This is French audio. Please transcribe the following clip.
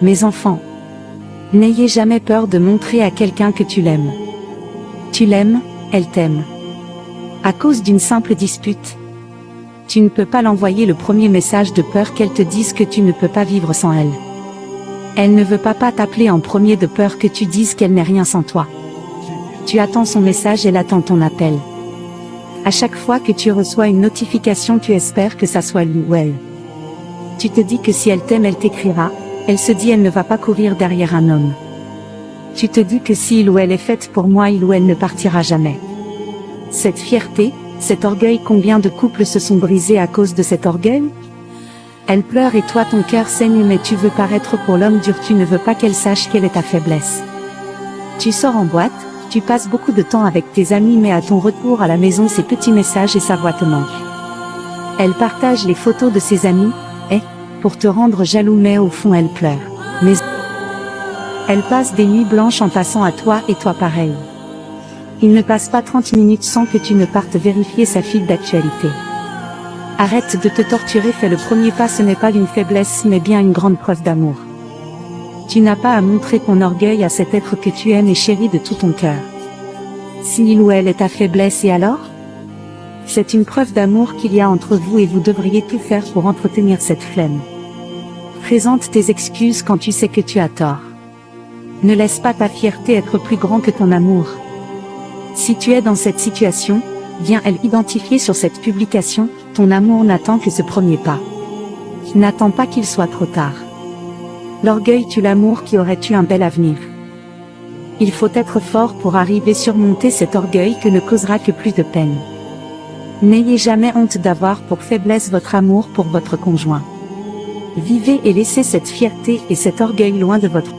Mes enfants, n'ayez jamais peur de montrer à quelqu'un que tu l'aimes. Tu l'aimes, elle t'aime. À cause d'une simple dispute, tu ne peux pas l'envoyer le premier message de peur qu'elle te dise que tu ne peux pas vivre sans elle. Elle ne veut pas t'appeler en premier de peur que tu dises qu'elle n'est rien sans toi. Tu attends son message, elle attend ton appel. À chaque fois que tu reçois une notification, tu espères que ça soit lui ou elle. Tu te dis que si elle t'aime, elle t'écrira. Elle se dit elle ne va pas courir derrière un homme. Tu te dis que si il ou elle est faite pour moi, il ou elle ne partira jamais. Cette fierté, cet orgueil, combien de couples se sont brisés à cause de cet orgueil? Elle pleure et toi ton cœur saigne, mais tu veux paraître pour l'homme dur, tu ne veux pas qu'elle sache quelle est ta faiblesse. Tu sors en boîte, tu passes beaucoup de temps avec tes amis, mais à ton retour à la maison, ces petits messages et sa voix te manquent. Elle partage les photos de ses amis, pour te rendre jaloux, mais au fond elle pleure. Mais elle passe des nuits blanches en passant à toi et toi pareil. Il ne passe pas 30 minutes sans que tu ne partes vérifier sa fil d'actualité. Arrête de te torturer, fais le premier pas, ce n'est pas une faiblesse mais bien une grande preuve d'amour. Tu n'as pas à montrer ton orgueil à cet être que tu aimes et chéris de tout ton cœur. Si il ou elle est ta faiblesse, et alors? C'est une preuve d'amour qu'il y a entre vous et vous devriez tout faire pour entretenir cette flemme. Présente tes excuses quand tu sais que tu as tort. Ne laisse pas ta fierté être plus grand que ton amour. Si tu es dans cette situation, viens elle identifier sur cette publication, ton amour n'attend que ce premier pas. N'attends pas qu'il soit trop tard. L'orgueil tue l'amour qui aurait eu un bel avenir. Il faut être fort pour arriver à surmonter cet orgueil que ne causera que plus de peine. N'ayez jamais honte d'avoir pour faiblesse votre amour pour votre conjoint. Vivez et laissez cette fierté et cet orgueil loin de votre